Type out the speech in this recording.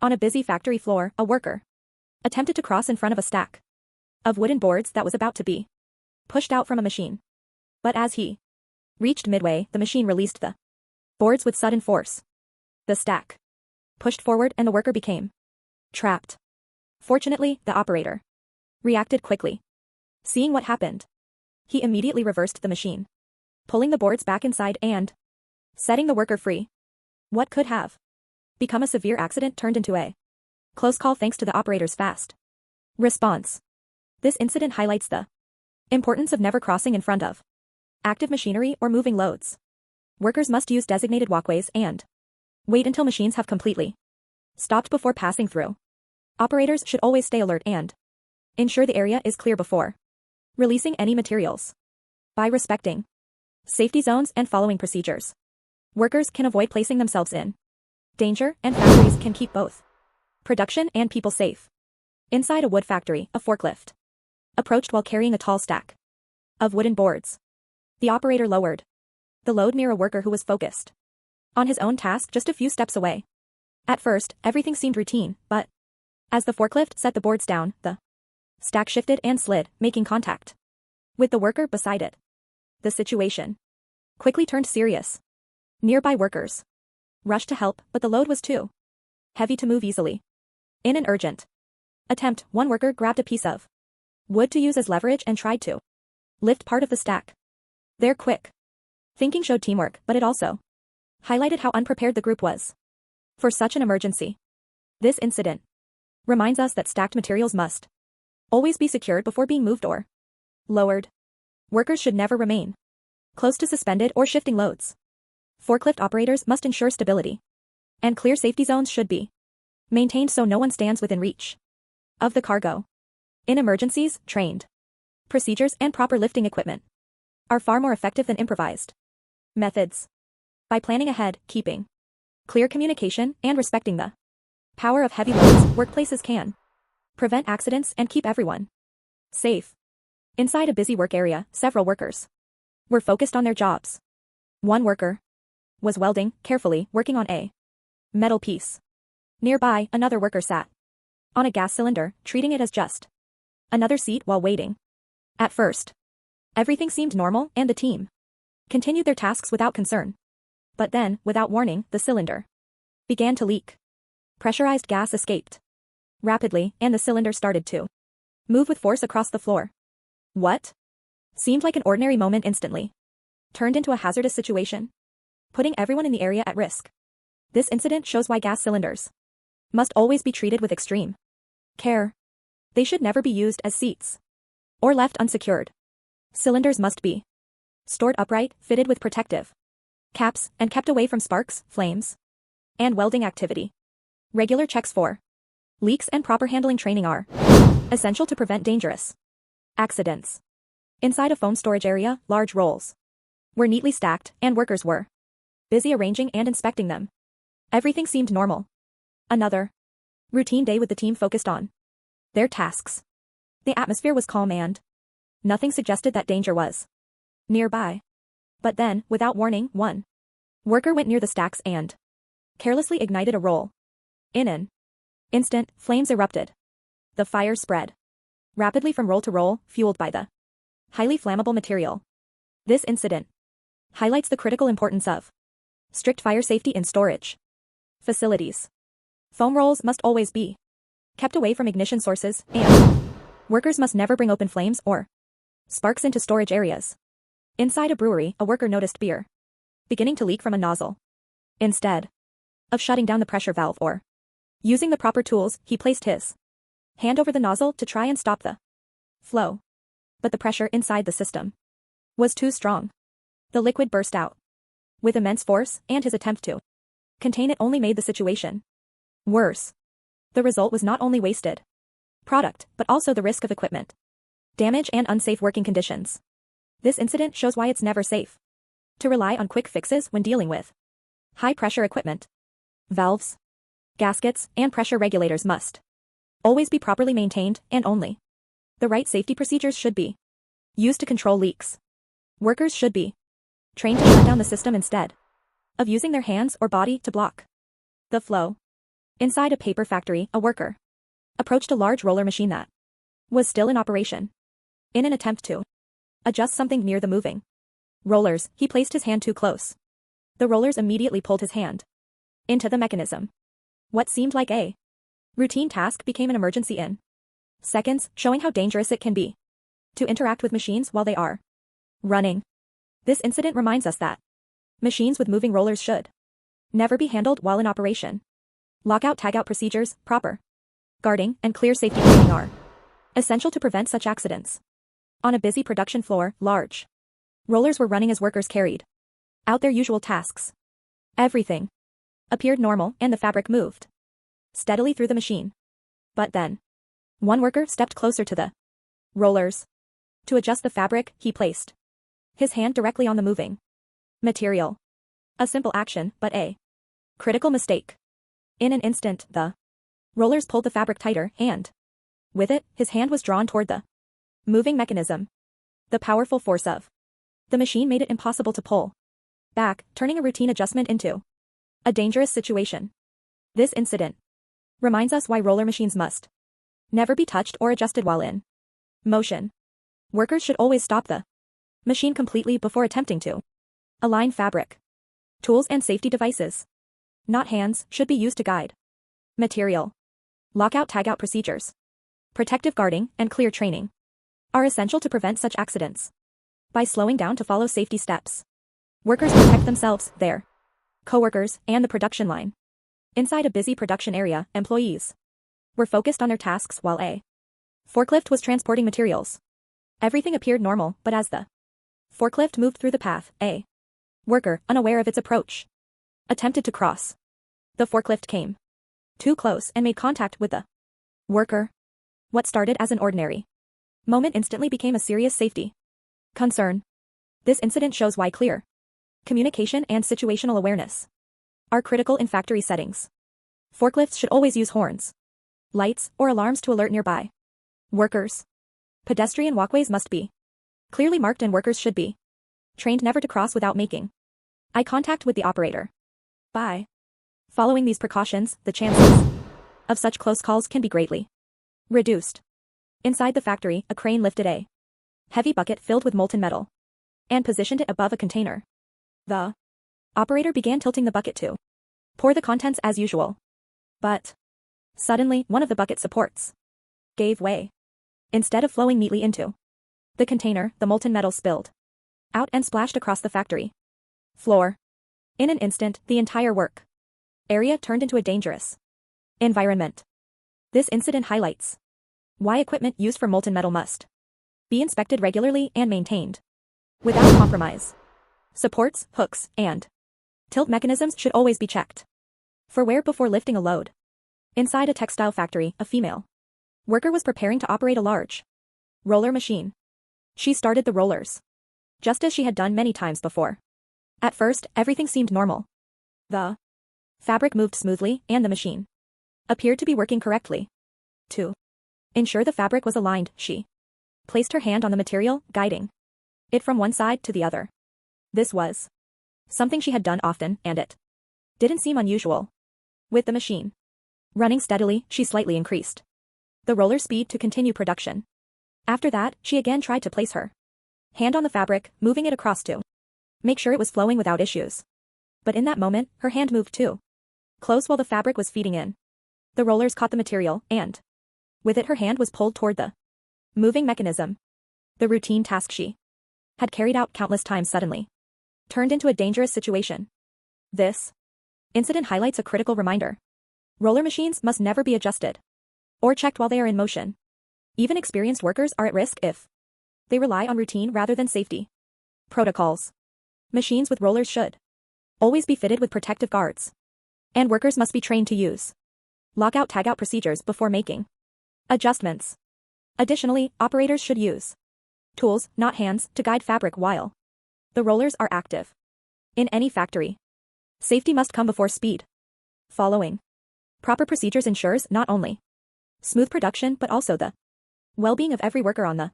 On a busy factory floor, a worker attempted to cross in front of a stack of wooden boards that was about to be pushed out from a machine. But as he reached midway, the machine released the boards with sudden force. The stack pushed forward and the worker became trapped. Fortunately, the operator reacted quickly. Seeing what happened, he immediately reversed the machine, pulling the boards back inside and setting the worker free. What could have become a severe accident turned into a close call thanks to the operator's fast response. This incident highlights the importance of never crossing in front of active machinery or moving loads. Workers must use designated walkways and wait until machines have completely stopped before passing through. Operators should always stay alert and ensure the area is clear before releasing any materials. By respecting safety zones and following procedures, workers can avoid placing themselves in danger, and factories can keep both production and people safe. Inside a wood factory, a forklift approached while carrying a tall stack of wooden boards. The operator lowered the load near a worker who was focused on his own task just a few steps away. At first, everything seemed routine, but as the forklift set the boards down, the stack shifted and slid, making contact with the worker beside it. The situation quickly turned serious. Nearby workers rushed to help, but the load was too heavy to move easily. In an urgent attempt, one worker grabbed a piece of wood to use as leverage and tried to lift part of the stack. Their quick thinking showed teamwork, but it also highlighted how unprepared the group was for such an emergency. This incident reminds us that stacked materials must always be secured before being moved or lowered. Workers should never remain close to suspended or shifting loads. Forklift operators must ensure stability, and clear safety zones should be maintained so no one stands within reach of the cargo. In emergencies, trained procedures and proper lifting equipment are far more effective than improvised methods. By planning ahead, keeping clear communication, and respecting the power of heavy loads, workplaces can prevent accidents and keep everyone safe. Inside a busy work area, several workers were focused on their jobs. One worker was welding, carefully working on a metal piece. Nearby, another worker sat on a gas cylinder, treating it as just another seat while waiting. At first, everything seemed normal and the team continued their tasks without concern. But then, without warning, the cylinder began to leak. Pressurized gas escaped rapidly, and the cylinder started to move with force across the floor. What seemed like an ordinary moment instantly turned into a hazardous situation, putting everyone in the area at risk. This incident shows why gas cylinders must always be treated with extreme care. They should never be used as seats or left unsecured. Cylinders must be stored upright, fitted with protective caps, and kept away from sparks, flames, and welding activity. Regular checks for leaks and proper handling training are essential to prevent dangerous accidents. Inside a foam storage area, large rolls were neatly stacked, and workers were busy arranging and inspecting them. Everything seemed normal. Another routine day with the team focused on their tasks. The atmosphere was calm and nothing suggested that danger was nearby. But then, without warning, one worker went near the stacks and carelessly ignited a roll. In an instant, flames erupted. The fire spread rapidly from roll to roll, fueled by the highly flammable material. This incident highlights the critical importance of strict fire safety in storage facilities. Foam rolls must always be kept away from ignition sources, and workers must never bring open flames or sparks into storage areas. Inside a brewery, a worker noticed beer beginning to leak from a nozzle. Instead of shutting down the pressure valve or using the proper tools, he placed his hand over the nozzle to try and stop the flow. But the pressure inside the system was too strong. The liquid burst out with immense force, and his attempt to contain it only made the situation worse. The result was not only wasted product, but also the risk of equipment damage and unsafe working conditions. This incident shows why it's never safe to rely on quick fixes when dealing with high-pressure equipment. Valves, gaskets, and pressure regulators must always be properly maintained, and only the right safety procedures should be used to control leaks. Workers should be trained to shut down the system instead of using their hands or body to block the flow. Inside a paper factory, a worker approached a large roller machine that was still in operation. In an attempt to adjust something near the moving rollers, he placed his hand too close. The rollers immediately pulled his hand into the mechanism. What seemed like a routine task became an emergency in seconds, showing how dangerous it can be to interact with machines while they are running. This incident reminds us that machines with moving rollers should never be handled while in operation. Lockout-tagout procedures, proper guarding, and clear safety training are essential to prevent such accidents. On a busy production floor, large rollers were running as workers carried out their usual tasks. Everything appeared normal and the fabric moved steadily through the machine. But then, one worker stepped closer to the rollers. To adjust the fabric, he placed his hand directly on the moving material. A simple action, but a critical mistake. In an instant, the rollers pulled the fabric tighter, and with it, his hand was drawn toward the moving mechanism. The powerful force of the machine made it impossible to pull back, turning a routine adjustment into a dangerous situation. This incident reminds us why roller machines must never be touched or adjusted while in motion. Workers should always stop the machine completely before attempting to align fabric. Tools and safety devices, not hands, should be used to guide material. Lockout-tagout procedures, protective guarding, and clear training are essential to prevent such accidents. By slowing down to follow safety steps, workers protect themselves, their coworkers, and the production line. Inside a busy production area, employees were focused on their tasks while a forklift was transporting materials. Everything appeared normal, but as the forklift moved through the path, a worker, unaware of its approach, attempted to cross. The forklift came too close and made contact with the worker. What started as an ordinary moment instantly became a serious safety concern. This incident shows why clear communication and situational awareness are critical in factory settings. Forklifts should always use horns, lights, or alarms to alert nearby workers. Pedestrian walkways must be clearly marked and workers should be trained never to cross without making eye contact with the operator. By following these precautions, the chances of such close calls can be greatly reduced. Inside the factory, a crane lifted a heavy bucket filled with molten metal and positioned it above a container. The operator began tilting the bucket to pour the contents as usual. But suddenly, one of the bucket supports gave way. Instead of flowing neatly into the container, the molten metal spilled out and splashed across the factory floor. In an instant, the entire work area turned into a dangerous environment. This incident highlights why equipment used for molten metal must be inspected regularly and maintained without compromise. Supports, hooks, and tilt mechanisms should always be checked for wear before lifting a load. Inside a textile factory, a female worker was preparing to operate a large roller machine. She started the rollers just as she had done many times before. At first, everything seemed normal. The fabric moved smoothly, and the machine appeared to be working correctly. To ensure the fabric was aligned, she placed her hand on the material, guiding it from one side to the other. This was something she had done often, and it didn't seem unusual. With the machine running steadily, she slightly increased the roller speed to continue production. After that, she again tried to place her hand on the fabric, moving it across to make sure it was flowing without issues. But in that moment, her hand moved too close while the fabric was feeding in. The rollers caught the material, and with it her hand was pulled toward the moving mechanism. The routine task she had carried out countless times suddenly turned into a dangerous situation. This incident highlights a critical reminder. Roller machines must never be adjusted or checked while they are in motion. Even experienced workers are at risk if they rely on routine rather than safety protocols. Machines with rollers should always be fitted with protective guards, and workers must be trained to use lockout-tagout procedures before making adjustments. Additionally, operators should use tools, not hands, to guide fabric while the rollers are active. In any factory, safety must come before speed. Following proper procedures ensures not only smooth production but also the well-being of every worker on the